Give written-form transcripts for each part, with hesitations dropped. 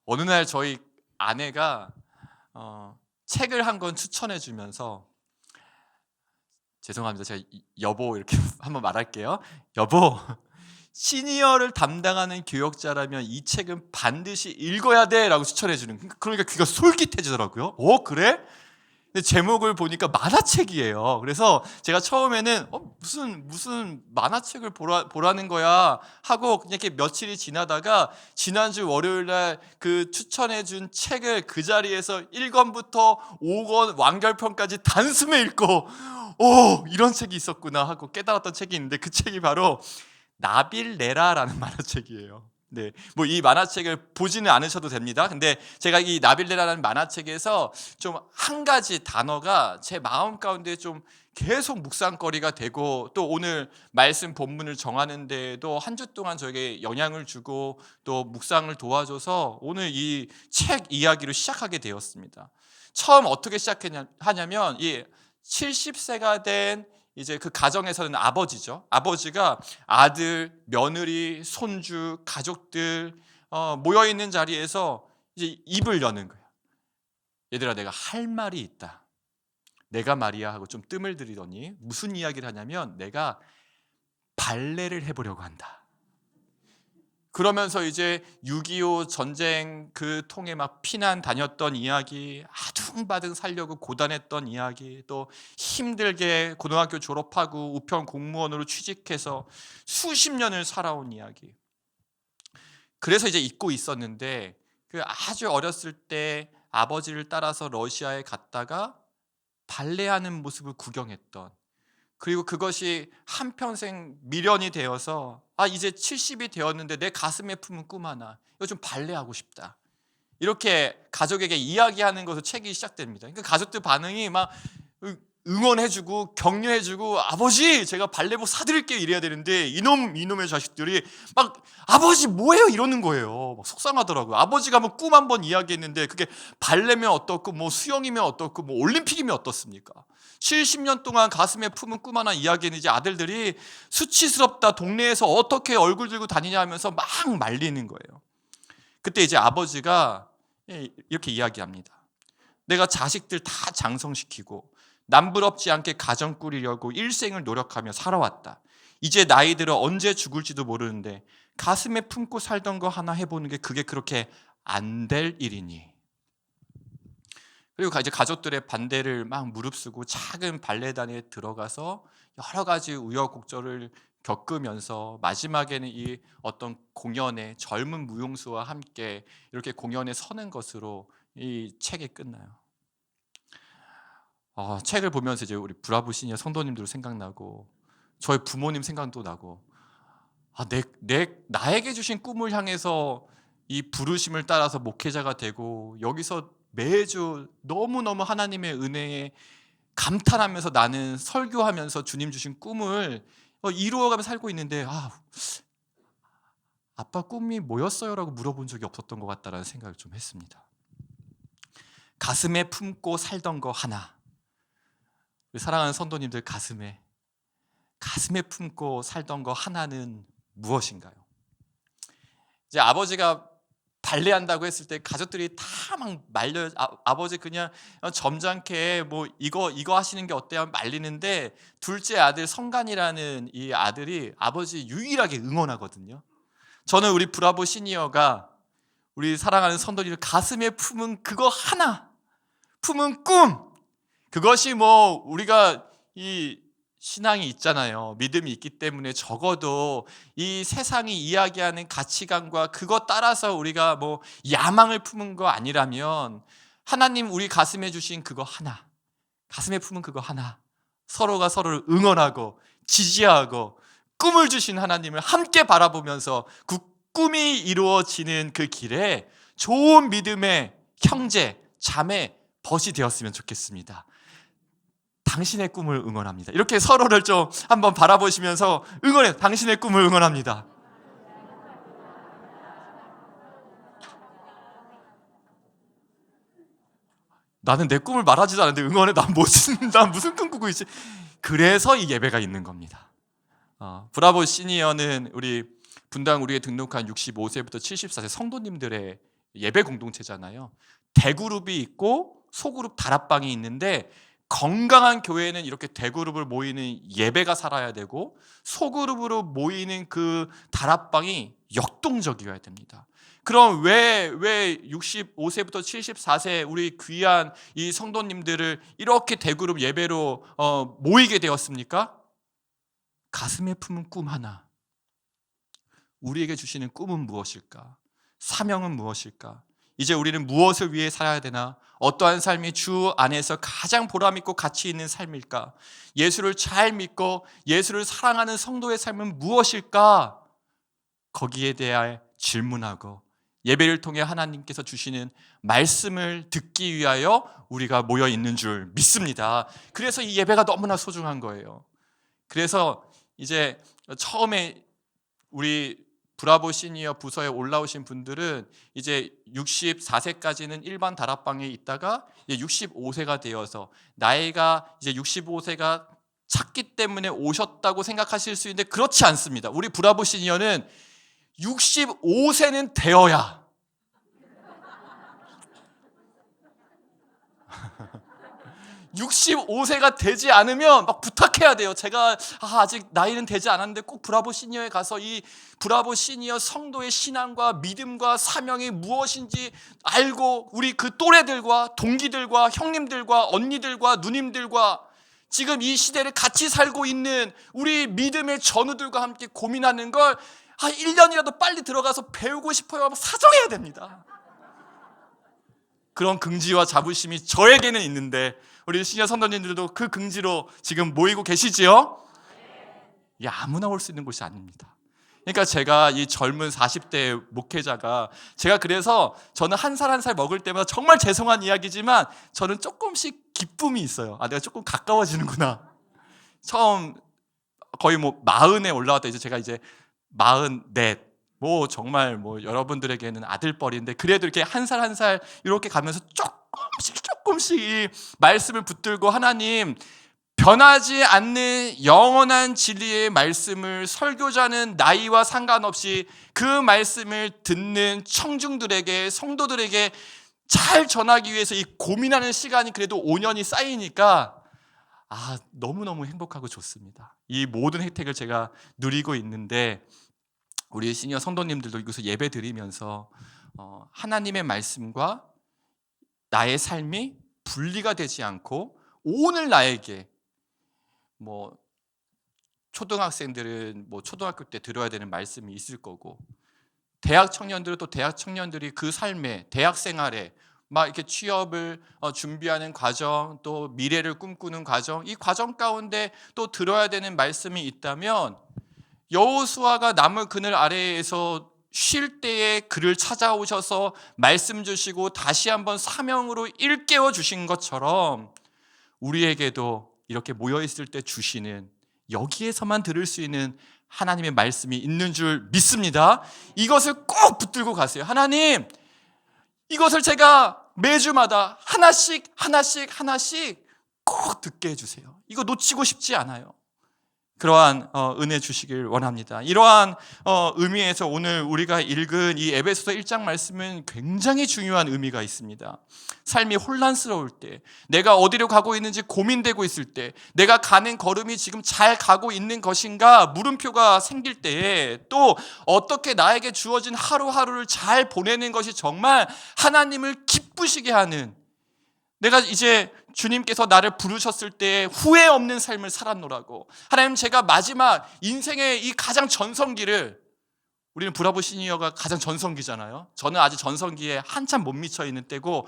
어느 날 저희 아내가 책을 한 권 추천해 주면서, 죄송합니다. 제가 여보 이렇게 한번 말할게요. 여보, 시니어를 담당하는 교역자라면 이 책은 반드시 읽어야 돼라고 추천해 주는. 그러니까 귀가 솔깃해지더라고요. 그래? 근데 제목을 보니까 만화책이에요. 그래서 제가 처음에는 무슨 만화책을 보라는 거야 하고 그냥 이렇게 며칠이 지나다가, 지난주 월요일 날 그 추천해 준 책을 그 자리에서 1권부터 5권 완결편까지 단숨에 읽고, 이런 책이 있었구나 하고 깨달았던 책이 있는데, 그 책이 바로 나빌레라라는 만화책이에요. 네, 뭐 이 만화책을 보지는 않으셔도 됩니다. 근데 제가 이 나빌레라라는 만화책에서 좀 한 가지 단어가 제 마음 가운데 좀 계속 묵상거리가 되고, 또 오늘 말씀 본문을 정하는 데에도 한 주 동안 저에게 영향을 주고 또 묵상을 도와줘서 오늘 이 책 이야기로 시작하게 되었습니다. 처음 어떻게 시작하냐면, 이 70세가 된 이제 그 가정에서는 아버지죠. 아버지가 아들, 며느리, 손주, 가족들 모여 있는 자리에서 이제 입을 여는 거예요. 얘들아, 내가 할 말이 있다. 내가 말이야 하고 좀 뜸을 들이더니 무슨 이야기를 하냐면, 내가 발레를 해보려고 한다. 그러면서 이제 6.25 전쟁 그 통에 막 피난 다녔던 이야기, 아둥바둥 살려고 고단했던 이야기, 또 힘들게 고등학교 졸업하고 우편 공무원으로 취직해서 수십 년을 살아온 이야기. 그래서 이제 잊고 있었는데, 그 아주 어렸을 때 아버지를 따라서 러시아에 갔다가 발레하는 모습을 구경했던, 그리고 그것이 한평생 미련이 되어서 이제 70이 되었는데 내 가슴에 품은 꿈 하나, 이거 좀 발레하고 싶다, 이렇게 가족에게 이야기하는 것으로 책이 시작됩니다. 그러니까 가족들 반응이 막 응원해주고 격려해주고, 아버지 제가 발레복 사드릴게요 이래야 되는데, 이놈의 자식들이 막 아버지 뭐예요 이러는 거예요. 막 속상하더라고요. 아버지가 뭐 꿈 한 번 이야기했는데 그게 발레면 어떻고 뭐 수영이면 어떻고 뭐 올림픽이면 어떻습니까? 70년 동안 가슴에 품은 꿈 하나 이야기는 이제 아들들이 수치스럽다, 동네에서 어떻게 얼굴 들고 다니냐 하면서 막 말리는 거예요. 그때 이제 아버지가 이렇게 이야기합니다. 내가 자식들 다 장성시키고 남부럽지 않게 가정 꾸리려고 일생을 노력하며 살아왔다. 이제 나이 들어 언제 죽을지도 모르는데 가슴에 품고 살던 거 하나 해보는 게 그게 그렇게 안 될 일이니. 그리고 이제 가족들의 반대를 막 무릅쓰고 작은 발레단에 들어가서 여러 가지 우여곡절을 겪으면서 마지막에는 이 어떤 공연에 젊은 무용수와 함께 이렇게 공연에 서는 것으로 이 책이 끝나요. 책을 보면서 이제 우리 브라보 시니어 성도님들 생각나고, 저희 부모님 생각도 나고, 나에게 주신 꿈을 향해서 이 부르심을 따라서 목회자가 되고, 여기서 매주 너무너무 하나님의 은혜에 감탄하면서 나는 설교하면서 주님 주신 꿈을 이루어가며 살고 있는데, 아빠 꿈이 뭐였어요? 라고 물어본 적이 없었던 것 같다라는 생각을 좀 했습니다. 가슴에 품고 살던 거 하나, 우리 사랑하는 성도님들 가슴에 품고 살던 거 하나는 무엇인가요? 이제 아버지가 발레한다고 했을 때 가족들이 다 막 말려요. 아버지 그냥 점잖게 뭐 이거 하시는 게 어때요? 말리는데, 둘째 아들 성간이라는 이 아들이 아버지 유일하게 응원하거든요. 저는 우리 브라보 시니어가 우리 사랑하는 성도님들 가슴에 품은 그거 하나, 품은 꿈, 그것이 뭐 우리가 이 신앙이 있잖아요. 믿음이 있기 때문에 적어도 이 세상이 이야기하는 가치관과 그것 따라서 우리가 뭐 야망을 품은 거 아니라면, 하나님 우리 가슴에 주신 그거 하나, 가슴에 품은 그거 하나, 서로가 서로를 응원하고 지지하고 꿈을 주신 하나님을 함께 바라보면서 그 꿈이 이루어지는 그 길에 좋은 믿음의 형제, 자매, 벗이 되었으면 좋겠습니다. 당신의 꿈을 응원합니다. 이렇게 서로를 좀 한번 바라보시면서 응원해. 당신의 꿈을 응원합니다. 나는 내 꿈을 말하지도 않는데 응원해. 난 무슨 꿈 꾸고 있지? 그래서 이 예배가 있는 겁니다. 브라보 시니어는 우리 분당 우리에 등록한 65세부터 74세 성도님들의 예배 공동체잖아요. 대그룹이 있고 소그룹 다락방이 있는데 건강한 교회는 이렇게 대그룹을 모이는 예배가 살아야 되고 소그룹으로 모이는 그 다락방이 역동적이어야 됩니다. 그럼 왜 65세부터 74세 우리 귀한 이 성도님들을 이렇게 대그룹 예배로 모이게 되었습니까? 가슴에 품은 꿈 하나. 우리에게 주시는 꿈은 무엇일까? 사명은 무엇일까? 이제 우리는 무엇을 위해 살아야 되나? 어떠한 삶이 주 안에서 가장 보람있고 가치 있는 삶일까? 예수를 잘 믿고 예수를 사랑하는 성도의 삶은 무엇일까? 거기에 대해 질문하고 예배를 통해 하나님께서 주시는 말씀을 듣기 위하여 우리가 모여 있는 줄 믿습니다. 그래서 이 예배가 너무나 소중한 거예요. 그래서 이제 처음에 우리 브라보 시니어 부서에 올라오신 분들은 이제 64세까지는 일반 다락방에 있다가 이제 65세가 되어서 나이가 이제 65세가 찼기 때문에 오셨다고 생각하실 수 있는데 그렇지 않습니다. 우리 브라보 시니어는 65세는 되어야 65세가 되지 않으면 막 부탁해야 돼요. 제가 아직 나이는 되지 않았는데 꼭 브라보 시니어에 가서 이 브라보 시니어 성도의 신앙과 믿음과 사명이 무엇인지 알고 우리 그 또래들과 동기들과 형님들과 언니들과 누님들과 지금 이 시대를 같이 살고 있는 우리 믿음의 전우들과 함께 고민하는 걸 1년이라도 빨리 들어가서 배우고 싶어요. 사정해야 됩니다. 그런 긍지와 자부심이 저에게는 있는데 우리 시니어 선도님들도 그 긍지로 지금 모이고 계시지요? 이게 아무나 올 수 있는 곳이 아닙니다. 그러니까 제가 이 젊은 40대 목회자가 제가 그래서 저는 한 살 한 살 먹을 때마다 정말 죄송한 이야기지만 저는 조금씩 기쁨이 있어요. 내가 조금 가까워지는구나. 처음 거의 40에 올라왔다 이제 제가 이제 44 정말 여러분들에게는 아들뻘인데 그래도 이렇게 한 살 한 살 이렇게 가면서 조금씩 이 말씀을 붙들고 하나님 변하지 않는 영원한 진리의 말씀을 설교자는 나이와 상관없이 그 말씀을 듣는 청중들에게 성도들에게 잘 전하기 위해서 이 고민하는 시간이 그래도 5년이 쌓이니까 너무너무 행복하고 좋습니다. 이 모든 혜택을 제가 누리고 있는데 우리 시니어 성도님들도 이곳에 예배 드리면서 하나님의 말씀과 나의 삶이 분리가 되지 않고 오늘 나에게 초등학생들은 초등학교 때 들어야 되는 말씀이 있을 거고 대학 청년들은 또 대학 청년들이 그 삶에 대학 생활에 막 이렇게 취업을 준비하는 과정 또 미래를 꿈꾸는 과정 이 과정 가운데 또 들어야 되는 말씀이 있다면 여호수아가 나무 그늘 아래에서 쉴 때에 그를 찾아오셔서 말씀 주시고 다시 한번 사명으로 일깨워 주신 것처럼 우리에게도 이렇게 모여있을 때 주시는 여기에서만 들을 수 있는 하나님의 말씀이 있는 줄 믿습니다. 이것을 꼭 붙들고 가세요. 하나님 이것을 제가 매주마다 하나씩 꼭 듣게 해주세요. 이거 놓치고 싶지 않아요. 그러한 은혜 주시길 원합니다. 이러한 의미에서 오늘 우리가 읽은 이 에베소서 1장 말씀은 굉장히 중요한 의미가 있습니다. 삶이 혼란스러울 때, 내가 어디로 가고 있는지 고민되고 있을 때, 내가 가는 걸음이 지금 잘 가고 있는 것인가 물음표가 생길 때에 또 어떻게 나에게 주어진 하루하루를 잘 보내는 것이 정말 하나님을 기쁘시게 하는 내가 이제 주님께서 나를 부르셨을 때 후회 없는 삶을 살았노라고 하나님 제가 마지막 인생의 이 가장 전성기를 우리는 브라보 시니어가 가장 전성기잖아요. 저는 아직 전성기에 한참 못 미쳐 있는 때고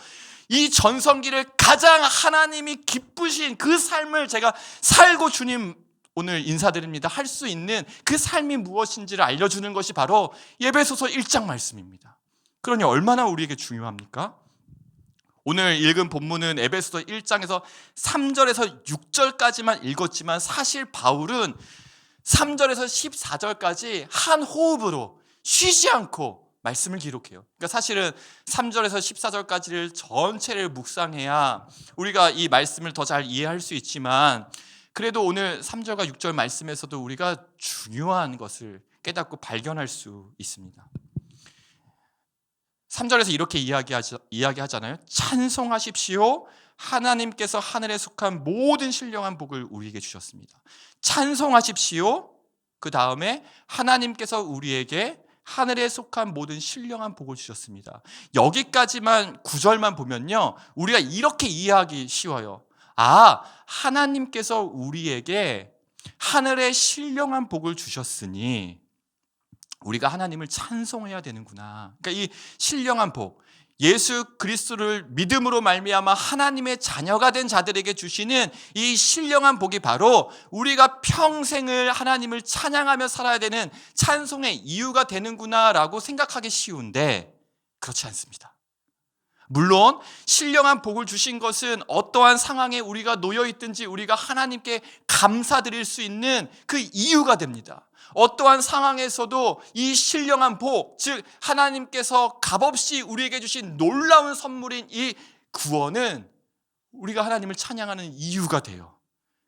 이 전성기를 가장 하나님이 기쁘신 그 삶을 제가 살고 주님 오늘 인사드립니다 할 수 있는 그 삶이 무엇인지를 알려주는 것이 바로 에베소서 1장 말씀입니다. 그러니 얼마나 우리에게 중요합니까? 오늘 읽은 본문은 에베소서 1장에서 3절에서 6절까지만 읽었지만 사실 바울은 3절에서 14절까지 한 호흡으로 쉬지 않고 말씀을 기록해요. 그러니까 사실은 3절에서 14절까지를 전체를 묵상해야 우리가 이 말씀을 더 잘 이해할 수 있지만 그래도 오늘 3절과 6절 말씀에서도 우리가 중요한 것을 깨닫고 발견할 수 있습니다. 3절에서 이렇게 이야기하잖아요. 찬송하십시오. 하나님께서 하늘에 속한 모든 신령한 복을 우리에게 주셨습니다. 찬송하십시오. 그 다음에 하나님께서 우리에게 하늘에 속한 모든 신령한 복을 주셨습니다. 여기까지만 9절만 보면요, 우리가 이렇게 이해하기 쉬워요. 아, 하나님께서 우리에게 하늘의 신령한 복을 주셨으니 우리가 하나님을 찬송해야 되는구나. 그러니까 이 신령한 복, 예수 그리스도를 믿음으로 말미암아 하나님의 자녀가 된 자들에게 주시는 이 신령한 복이 바로 우리가 평생을 하나님을 찬양하며 살아야 되는 찬송의 이유가 되는구나라고 생각하기 쉬운데 그렇지 않습니다. 물론 신령한 복을 주신 것은 어떠한 상황에 우리가 놓여 있든지 우리가 하나님께 감사드릴 수 있는 그 이유가 됩니다. 어떠한 상황에서도 이 신령한 복, 즉 하나님께서 값없이 우리에게 주신 놀라운 선물인 이 구원은 우리가 하나님을 찬양하는 이유가 돼요.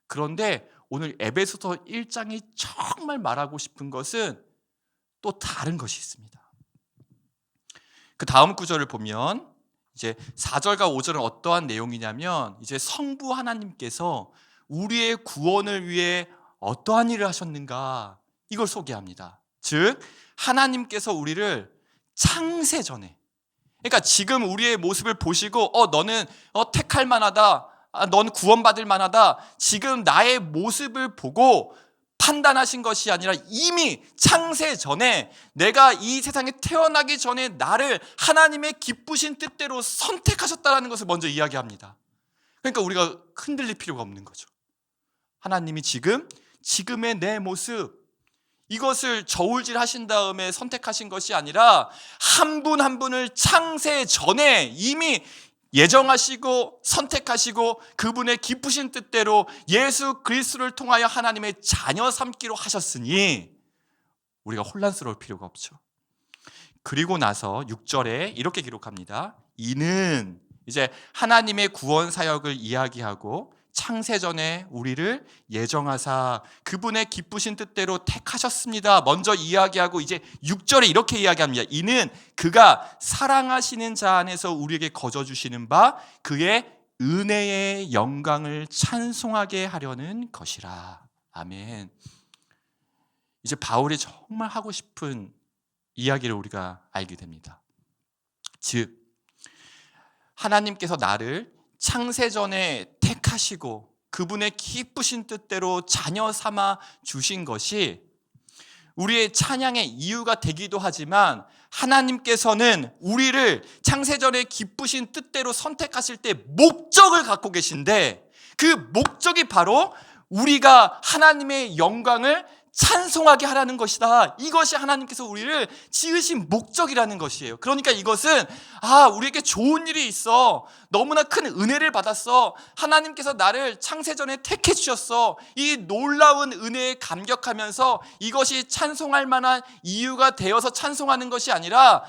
그런데 오늘 에베소서 1장이 정말 말하고 싶은 것은 또 다른 것이 있습니다. 그 다음 구절을 보면 이제 4절과 5절은 어떠한 내용이냐면 이제 성부 하나님께서 우리의 구원을 위해 어떠한 일을 하셨는가 이걸 소개합니다. 즉 하나님께서 우리를 창세 전에, 그러니까 지금 우리의 모습을 보시고 너는 택할 만하다, 넌 구원받을 만하다, 지금 나의 모습을 보고 판단하신 것이 아니라 이미 창세 전에 내가 이 세상에 태어나기 전에 나를 하나님의 기쁘신 뜻대로 선택하셨다는 것을 먼저 이야기합니다. 그러니까 우리가 흔들릴 필요가 없는 거죠. 하나님이 지금의 내 모습, 이것을 저울질 하신 다음에 선택하신 것이 아니라 한 분 한 분을 창세 전에 이미 예정하시고 선택하시고 그분의 기쁘신 뜻대로 예수 그리스도를 통하여 하나님의 자녀 삼기로 하셨으니 우리가 혼란스러울 필요가 없죠. 그리고 나서 6절에 이렇게 기록합니다. 이는 이제 하나님의 구원 사역을 이야기하고 창세전에 우리를 예정하사 그분의 기쁘신 뜻대로 택하셨습니다. 먼저 이야기하고 이제 6절에 이렇게 이야기합니다. 이는 그가 사랑하시는 자 안에서 우리에게 거저주시는 바 그의 은혜의 영광을 찬송하게 하려는 것이라. 아멘. 이제 바울이 정말 하고 싶은 이야기를 우리가 알게 됩니다. 즉 하나님께서 나를 창세전에 택하시고 그분의 기쁘신 뜻대로 자녀 삼아 주신 것이 우리의 찬양의 이유가 되기도 하지만 하나님께서는 우리를 창세전에 기쁘신 뜻대로 선택하실 때 목적을 갖고 계신데 그 목적이 바로 우리가 하나님의 영광을 찬송하게 하라는 것이다. 이것이 하나님께서 우리를 지으신 목적이라는 것이에요. 그러니까 이것은 우리에게 좋은 일이 있어, 너무나 큰 은혜를 받았어, 하나님께서 나를 창세전에 택해 주셨어, 이 놀라운 은혜에 감격하면서 이것이 찬송할 만한 이유가 되어서 찬송하는 것이 아니라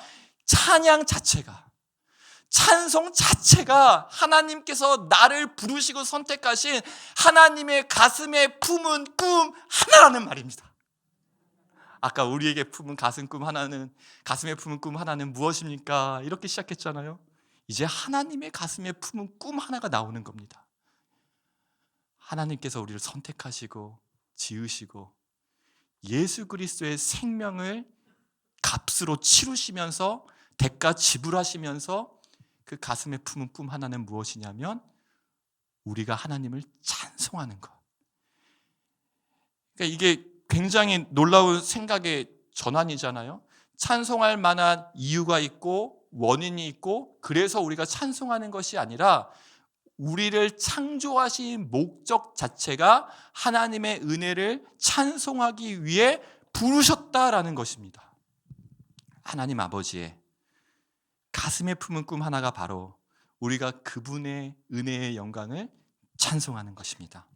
찬송 자체가 하나님께서 나를 부르시고 선택하신 하나님의 가슴에 품은 꿈 하나라는 말입니다. 아까 우리에게 품은 가슴에 품은 꿈 하나는 무엇입니까? 이렇게 시작했잖아요. 이제 하나님의 가슴에 품은 꿈 하나가 나오는 겁니다. 하나님께서 우리를 선택하시고 지으시고 예수 그리스도의 생명을 값으로 치르시면서 대가 지불하시면서 그 가슴에 품은 꿈 하나는 무엇이냐면 우리가 하나님을 찬송하는 것. 그러니까 이게 굉장히 놀라운 생각의 전환이잖아요. 찬송할 만한 이유가 있고 원인이 있고 그래서 우리가 찬송하는 것이 아니라 우리를 창조하신 목적 자체가 하나님의 은혜를 찬송하기 위해 부르셨다라는 것입니다. 하나님 아버지의 가슴에 품은 꿈 하나가 바로 우리가 그분의 은혜의 영광을 찬송하는 것입니다.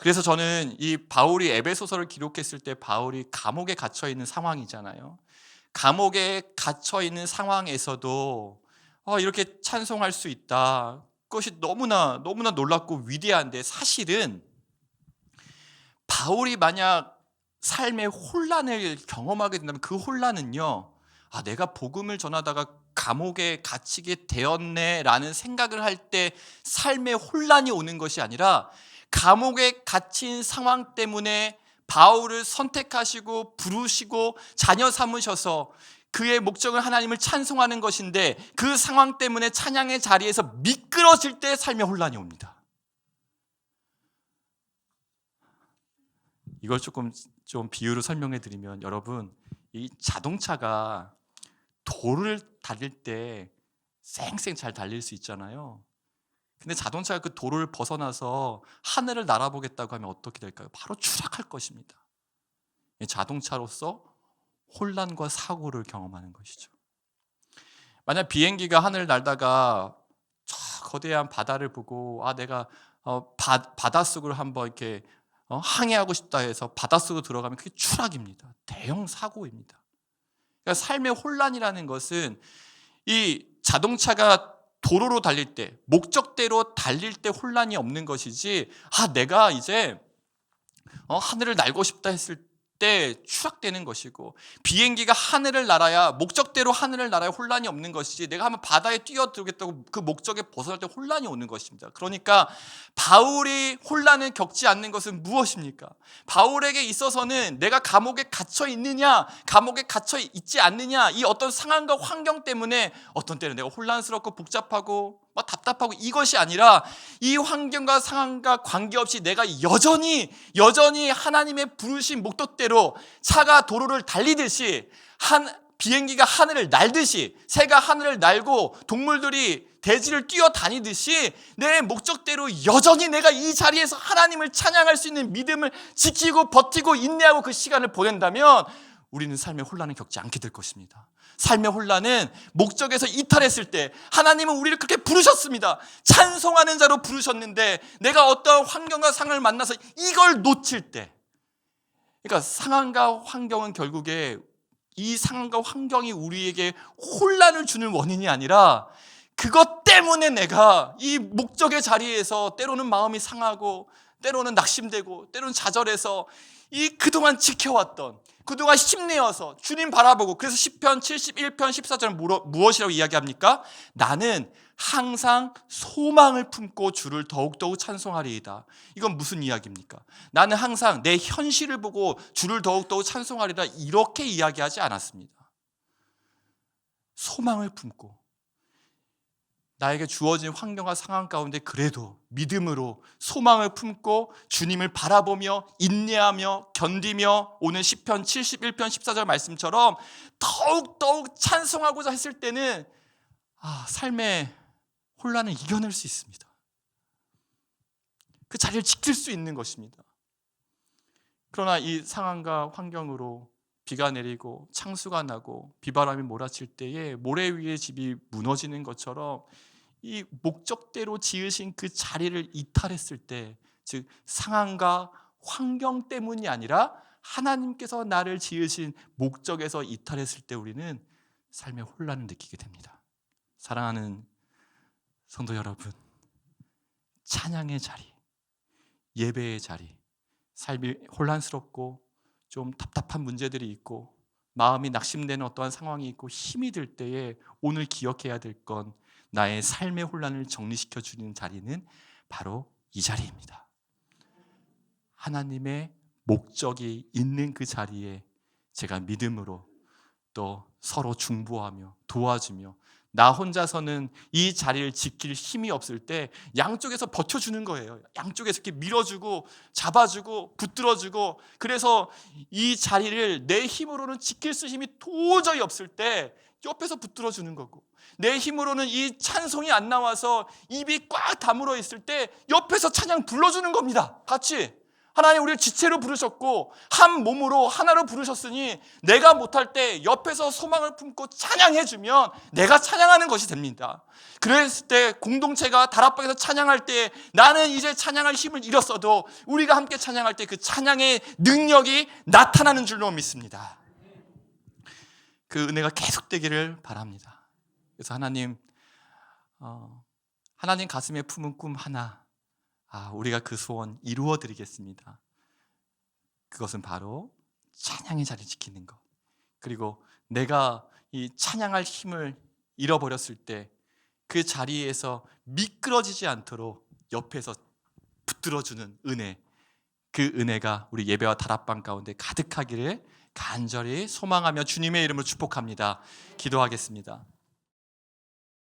그래서 저는 이 바울이 에베소서를 기록했을 때 바울이 감옥에 갇혀 있는 상황이잖아요. 감옥에 갇혀 있는 상황에서도 이렇게 찬송할 수 있다. 그것이 너무나 놀랍고 위대한데 사실은 바울이 만약 삶의 혼란을 경험하게 된다면 그 혼란은요, 내가 복음을 전하다가 감옥에 갇히게 되었네라는 생각을 할 때 삶의 혼란이 오는 것이 아니라 감옥에 갇힌 상황 때문에 바울을 선택하시고 부르시고 자녀 삼으셔서 그의 목적은 하나님을 찬송하는 것인데 그 상황 때문에 찬양의 자리에서 미끄러질 때 삶의 혼란이 옵니다. 이걸 좀 비유로 설명해 드리면, 여러분, 이 자동차가 도를 달릴 때 쌩쌩 잘 달릴 수 있잖아요. 근데 자동차가 그 도를 벗어나서 하늘을 날아보겠다고 하면 어떻게 될까요? 바로 추락할 것입니다. 자동차로서 혼란과 사고를 경험하는 것이죠. 만약 비행기가 하늘을 날다가 저 거대한 바다를 보고 내가 바닷속을 한번 이렇게 항해하고 싶다 해서 바닷속으로 들어가면 그게 추락입니다. 대형 사고입니다. 그러니까 삶의 혼란이라는 것은 이 자동차가 도로로 달릴 때, 목적대로 달릴 때 혼란이 없는 것이지, 내가 이제 하늘을 날고 싶다 했을 때 추락되는 것이고, 비행기가 하늘을 날아야, 목적대로 하늘을 날아야 혼란이 없는 것이지, 내가 한번 바다에 뛰어들겠다고 그 목적에 벗어날 때 혼란이 오는 것입니다. 그러니까 바울이 혼란을 겪지 않는 것은 무엇입니까? 바울에게 있어서는 내가 감옥에 갇혀 있느냐, 감옥에 갇혀 있지 않느냐, 이 어떤 상황과 환경 때문에 어떤 때는 내가 혼란스럽고 복잡하고 답답하고 이것이 아니라, 이 환경과 상황과 관계없이 내가 여전히 하나님의 부르신 목적대로 차가 도로를 달리듯이, 비행기가 하늘을 날듯이, 새가 하늘을 날고 동물들이 대지를 뛰어다니듯이 내 목적대로 여전히 내가 이 자리에서 하나님을 찬양할 수 있는 믿음을 지키고 버티고 인내하고 그 시간을 보낸다면 우리는 삶의 혼란을 겪지 않게 될 것입니다. 삶의 혼란은 목적에서 이탈했을 때, 하나님은 우리를 그렇게 부르셨습니다. 찬송하는 자로 부르셨는데 내가 어떠한 환경과 상황을 만나서 이걸 놓칠 때, 그러니까 상황과 환경은 결국에, 이 상황과 환경이 우리에게 혼란을 주는 원인이 아니라 그것 때문에 내가 이 목적의 자리에서 때로는 마음이 상하고 때로는 낙심되고 때로는 좌절해서 이 그동안 지켜왔던, 그동안 힘내어서 주님 바라보고, 그래서 시편 71편 14절은 무엇이라고 이야기합니까? 나는 항상 소망을 품고 주를 더욱더욱 찬송하리이다. 이건 무슨 이야기입니까? 나는 항상 내 현실을 보고 주를 더욱더욱 찬송하리이다, 이렇게 이야기하지 않았습니다. 소망을 품고 나에게 주어진 환경과 상황 가운데 그래도 믿음으로 소망을 품고 주님을 바라보며 인내하며 견디며, 오늘 시편 71편 14절 말씀처럼 더욱더욱 찬송하고자 했을 때는 삶의 혼란을 이겨낼 수 있습니다. 그 자리를 지킬 수 있는 것입니다. 그러나 이 상황과 환경으로 비가 내리고 창수가 나고 비바람이 몰아칠 때에 모래 위에 집이 무너지는 것처럼 이 목적대로 지으신 그 자리를 이탈했을 때, 즉 상황과 환경 때문이 아니라 하나님께서 나를 지으신 목적에서 이탈했을 때 우리는 삶의 혼란을 느끼게 됩니다. 사랑하는 성도 여러분, 찬양의 자리, 예배의 자리, 삶이 혼란스럽고 좀 답답한 문제들이 있고 마음이 낙심되는 어떠한 상황이 있고 힘이 들 때에 오늘 기억해야 될 건, 나의 삶의 혼란을 정리시켜 주는 자리는 바로 이 자리입니다. 하나님의 목적이 있는 그 자리에 제가 믿음으로 또 서로 중보하며 도와주며, 나 혼자서는 이 자리를 지킬 힘이 없을 때 양쪽에서 버텨주는 거예요. 양쪽에서 이렇게 밀어주고 잡아주고 붙들어주고, 그래서 이 자리를 내 힘으로는 지킬 수 힘이 도저히 없을 때 옆에서 붙들어주는 거고, 내 힘으로는 이 찬송이 안 나와서 입이 꽉 다물어 있을 때 옆에서 찬양 불러주는 겁니다. 같이. 하나님 우리를 지체로 부르셨고 한 몸으로 하나로 부르셨으니 내가 못할 때 옆에서 소망을 품고 찬양해주면 내가 찬양하는 것이 됩니다. 그랬을 때 공동체가 다락방에서 찬양할 때 나는 이제 찬양할 힘을 잃었어도 우리가 함께 찬양할 때 그 찬양의 능력이 나타나는 줄로 믿습니다. 그 은혜가 계속되기를 바랍니다. 그래서 하나님 가슴에 품은 꿈 하나, 우리가 그 소원 이루어 드리겠습니다. 그것은 바로 찬양의 자리 지키는 것, 그리고 내가 이 찬양할 힘을 잃어버렸을 때 그 자리에서 미끄러지지 않도록 옆에서 붙들어주는 은혜, 그 은혜가 우리 예배와 다락방 가운데 가득하기를 간절히 소망하며 주님의 이름으로 축복합니다. 기도하겠습니다.